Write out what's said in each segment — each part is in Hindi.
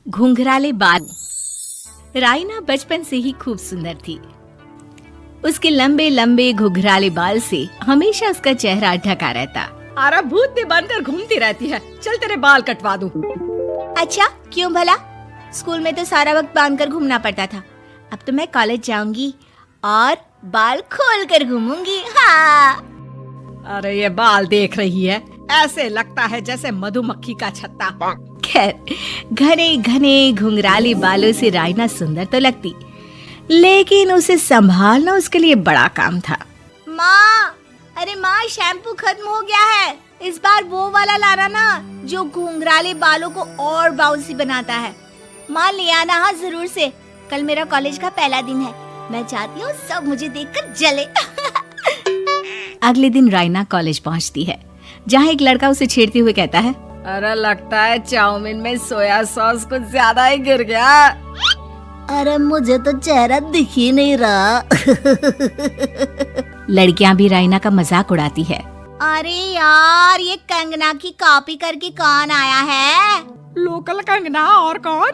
घुंघराले बाल। राइना बचपन से ही खूब सुंदर थी। उसके लंबे लंबे घुंघराले बाल से हमेशा उसका चेहरा ढका रहता। अरे भूत बनकर घूमती रहती है, चल तेरे बाल कटवा दूं। अच्छा, क्यों भला? स्कूल में तो सारा वक्त बांधकर घूमना पड़ता था। अब तो मैं कॉलेज जाऊंगी और बाल खोल कर घूमूंगी। हाँ। अरे ये बाल देख रही है, ऐसे लगता है जैसे मधुमक्खी का छत्ता। खैर, घने घने घुंघराले बालों से राइना सुंदर तो लगती, लेकिन उसे संभालना उसके लिए बड़ा काम था। माँ, अरे माँ, शैम्पू खत्म हो गया है। इस बार वो वाला लाना ना जो घुंघराले बालों को और बाउंसी बनाता है। माँ ले आना, हाँ जरूर से। कल मेरा कॉलेज का पहला दिन है, मैं चाहती हूँ सब मुझे देखकर जले। अगले दिन राइना कॉलेज पहुँचती है, जहाँ एक लड़का उसे छेड़ते हुए कहता है, अरे लगता है चाउमीन में सोया सॉस कुछ ज्यादा ही गिर गया। अरे मुझे तो चेहरा दिख ही नहीं रहा। लड़कियां भी राइना का मजाक उड़ाती है। अरे यार, ये कंगना की कॉपी करके कौन आया है? लोकल कंगना, और कौन?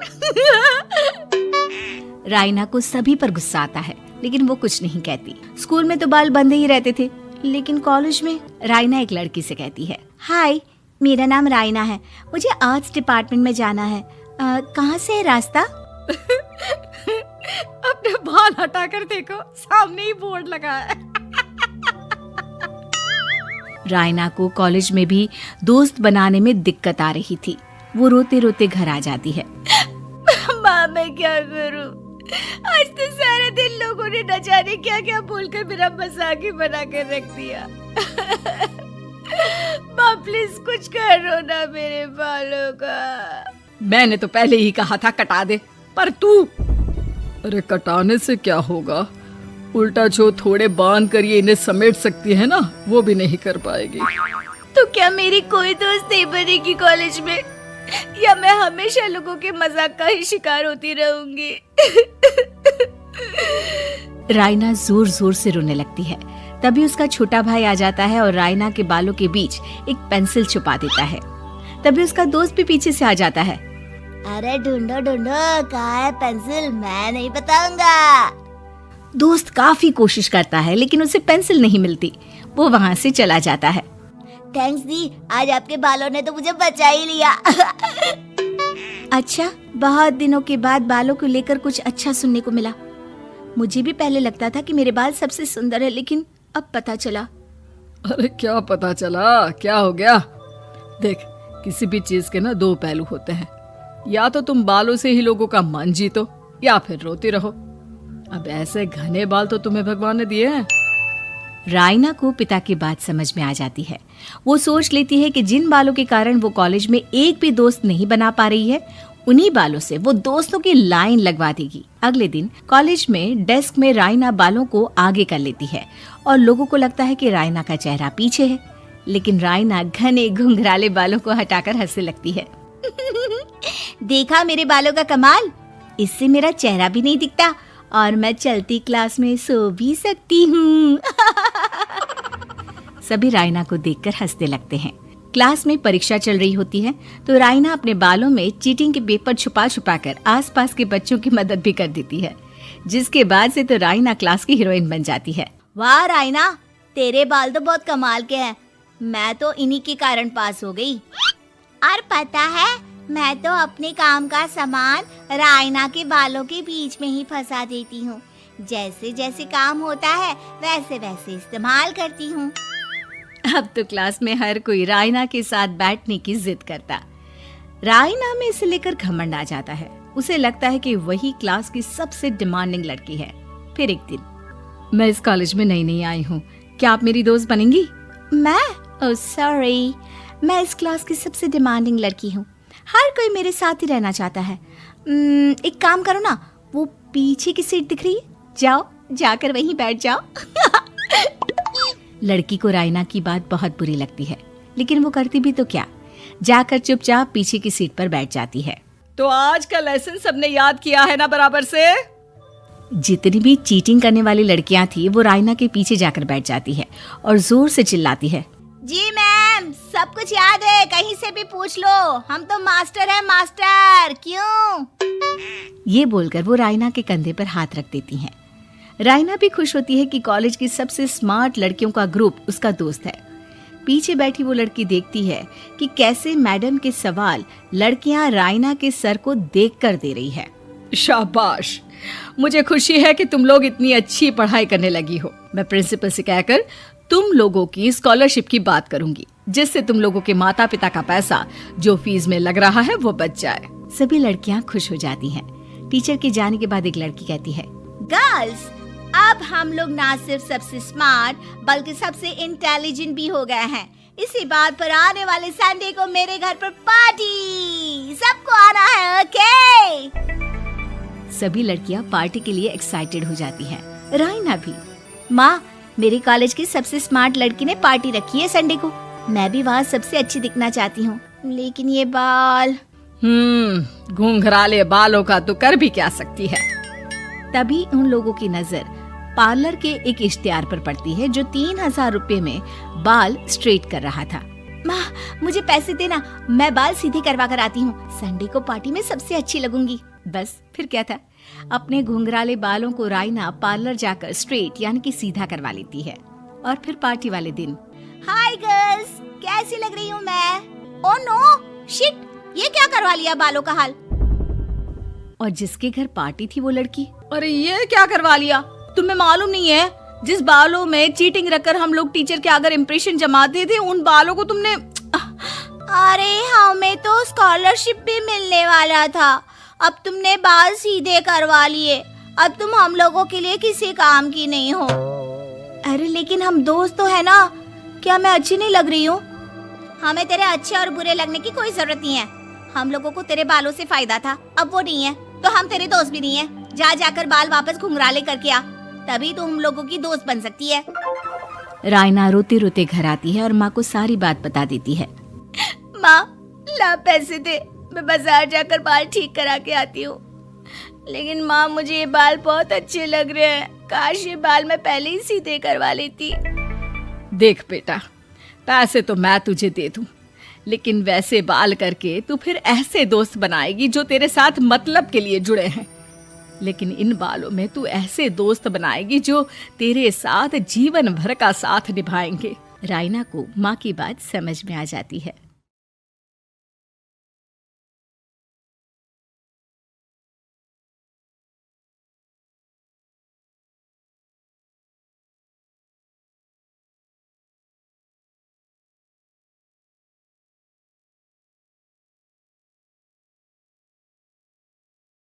राइना को सभी पर गुस्सा आता है, लेकिन वो कुछ नहीं कहती। स्कूल में तो बाल बंधे ही रहते थे, लेकिन कॉलेज में राइना एक लड़की से कहती है, हाय, मेरा नाम राइना है, मुझे आर्ट्स डिपार्टमेंट में जाना है। कहाँ से है रास्ता? अपने बाल हटा कर देखो, सामने ही बोर्ड लगा है। राइना को कॉलेज में भी दोस्त बनाने में दिक्कत आ रही थी। वो रोते रोते घर आ जाती है। माँ, मैं क्या करूं? आज तो सारे दिन लोगों ने न जाने क्या क्या बोलकर मेरा मजाक ही बना कर रख दिया। माँ प्लीज कुछ करो ना मेरे बालों का। मैंने तो पहले ही कहा था कटा दे, पर तू। अरे कटाने से क्या होगा, उल्टा जो थोड़े बांध कर ये इन्हें समेट सकती है ना, वो भी नहीं कर पाएगी। तो क्या मेरी कोई दोस्त नहीं बनेगी कॉलेज में, या मैं हमेशा लोगों के मजाक का ही शिकार होती रहूंगी? राइना जोर जोर से रोने लगती है। तभी उसका छोटा भाई आ जाता है और राइना के बालों के बीच एक पेंसिल छुपा देता है। तभी उसका दोस्त भी पीछे से आ जाता है। अरे ढूंढो ढूंढो, कहाँ है पेंसिल, मैं नहीं बताऊंगा। दोस्त काफी कोशिश करता है, लेकिन उसे पेंसिल नहीं मिलती। वो वहाँ से चला जाता है। थैंक्स दी, आज आपके बालों ने तो मुझे बचा ही लिया। अच्छा, बहुत दिनों के बाद बालों को लेकर कुछ अच्छा सुनने को मिला। मुझे भी पहले लगता था कि मेरे बाल सबसे सुंदर है, लेकिन अब पता चला। अरे क्या पता चला, क्या हो गया? देख, किसी भी चीज के ना दो पहलू होते हैं। या तो तुम बालों से ही लोगों का मन जीतो, या फिर रोती रहो। अब ऐसे घने बाल तो तुम्हें भगवान ने दिए हैं। राइना को पिता की बात समझ में आ जाती है। वो सोच लेती है कि जिन बालों के कारण वो कॉलेज में एक भी दोस्त नहीं बना पा रही है, उन्हीं बालों से वो दोस्तों की लाइन लगवा देगी। अगले दिन कॉलेज में डेस्क में राइना बालों को आगे कर लेती है और लोगों को लगता है कि राइना का चेहरा पीछे है, लेकिन राइना घने घुंघराले बालों को हटाकर हंसने लगती है। देखा मेरे बालों का कमाल, इससे मेरा चेहरा भी नहीं दिखता और मैं चलती क्लास में सो भी सकती हूँ। सभी राइना को देखकर हंसने लगते हैं। क्लास में परीक्षा चल रही होती है, तो राइना अपने बालों में चीटिंग के पेपर छुपा छुपा कर आसपास के बच्चों की मदद भी कर देती है, जिसके बाद से तो राइना क्लास की हीरोइन बन जाती है। वाह राइना, तेरे बाल तो बहुत कमाल के हैं। मैं तो इन्हीं के कारण पास हो गई। और पता है, मैं तो अपने काम का सामान राइना के बालों के बीच में ही फंसा देती हूँ। जैसे जैसे काम होता है वैसे वैसे इस्तेमाल करती हूँ। अब तो क्लास में हर कोई राइना के साथ बैठने की जिद करता। राइना में इसे लेकर घमंड आ जाता है। उसे लगता है कि वही क्लास की सबसे डिमांडिंग लड़की है। फिर एक दिन, मैं इस कॉलेज में नई आई हूँ, क्या आप मेरी दोस्त बनेंगी? मैं? ओह सॉरी, मैं इस क्लास की सबसे डिमांडिंग लड़की हूँ। हर कोई मेरे साथ ही रहना चाहता है। एक काम करो ना, वो पीछे की सीट दिख रही है, जाओ जाकर वहीं बैठ जाओ। लड़की को राइना की बात बहुत बुरी लगती है, लेकिन वो करती भी तो क्या, जाकर चुपचाप पीछे की सीट पर बैठ जाती है। तो आज का लेसन सबने याद किया है ना बराबर से? जितनी भी चीटिंग करने वाली लड़कियां थी, वो राइना के पीछे जाकर बैठ जाती है और जोर से चिल्लाती है, जी मैम, सब कुछ याद है, कहीं से भी पूछ लो, हम तो मास्टर हैं मास्टर। क्यों? ये बोलकर वो रायना के कंधे पर हाथ रख देती हैं। रायना भी खुश होती है कि कॉलेज की सबसे स्मार्ट लड़कियों का ग्रुप उसका दोस्त है। पीछे बैठी वो लड़की देखती है कि कैसे मैडम के सवाल लड़कियां रायना के सर को देखकर दे रही है। शाबाश, मुझे खुशी है कि तुम लोग इतनी अच्छी पढ़ाई करने लगी हो। मैं प्रिंसिपल से कहकर तुम लोगों की स्कॉलरशिप की बात करूंगी, जिससे तुम लोगों के माता पिता का पैसा जो फीस में लग रहा है वो बच जाए। सभी लड़कियां खुश हो जाती हैं। टीचर के जाने के बाद एक लड़की कहती है, गर्ल्स, अब हम लोग ना सिर्फ सबसे स्मार्ट बल्कि सबसे इंटेलिजेंट भी हो गए हैं। इसी बात पर आने वाले संडे को मेरे घर पर पार्टी, सबको आना है, ओके? सभी लड़कियां पार्टी के लिए एक्साइटेड हो जाती हैं। रायना भी। माँ, मेरे कॉलेज की सबसे स्मार्ट लड़की ने पार्टी रखी है संडे को। मैं भी वहाँ सबसे अच्छी दिखना चाहती हूँ, लेकिन ये बाल। घुंघराले बालों का तो कर भी क्या सकती है। तभी उन लोगों की नजर पार्लर के एक इश्तिहार पर पड़ती है जो 3000 रुपए में बाल स्ट्रेट कर रहा था। माँ, मुझे पैसे देना, मैं बाल सीधे करवा कर आती हूँ। संडे को पार्टी में सबसे अच्छी लगूंगी। बस फिर क्या था, अपने घुंघराले बालों को रायना पार्लर जाकर स्ट्रेट यानी कि सीधा करवा लेती है। और फिर पार्टी वाले दिन, हाय गर्ल्स, कैसी लग रही हूँ मैं? ओह नो, शिट, ये क्या करवा लिया बालों का हाल? और जिसके घर पार्टी थी वो लड़की, अरे ये क्या करवा लिया? तुम्हें मालूम नहीं है, जिस बालों में चीटिंग रखकर हम लोग टीचर के अगर इम्प्रेशन जमाते थे, उन बालों को तुमने। अरे हमें तो स्कॉलरशिप भी मिलने वाला था, अब तुमने बाल सीधे करवा लिए। अब तुम हम लोगों के लिए किसी काम की नहीं हो। अरे लेकिन हम दोस्त तो है ना, क्या मैं अच्छी नहीं लग रही हूँ? हमें तेरे अच्छे और बुरे लगने की कोई जरूरत नहीं है। हम लोगों को तेरे बालों से फायदा था, अब वो नहीं है, तो हम तेरे दोस्त भी नहीं है। जाकर बाल वापस घुंघराले करके आ, तभी तो हम लोगों की दोस्त बन सकती है। रायना रोते रोते घर आती है और माँ को सारी बात बता देती है। माँ, ला पैसे दे, मैं बाजार जाकर बाल ठीक करा के आती हूँ। लेकिन माँ, मुझे ये बाल बहुत अच्छे लग रहे हैं, काश ये बाल मैं पहले ही सीधे करवा लेती। देख बेटा, पैसे तो मैं तुझे दे दूं, लेकिन वैसे बाल करके तू फिर ऐसे दोस्त बनाएगी जो तेरे साथ मतलब के लिए जुड़े हैं। लेकिन इन बालों में तू ऐसे दोस्त बनाएगी जो तेरे साथ जीवन भर का साथ निभाएंगे। रायना को माँ की बात समझ में आ जाती है।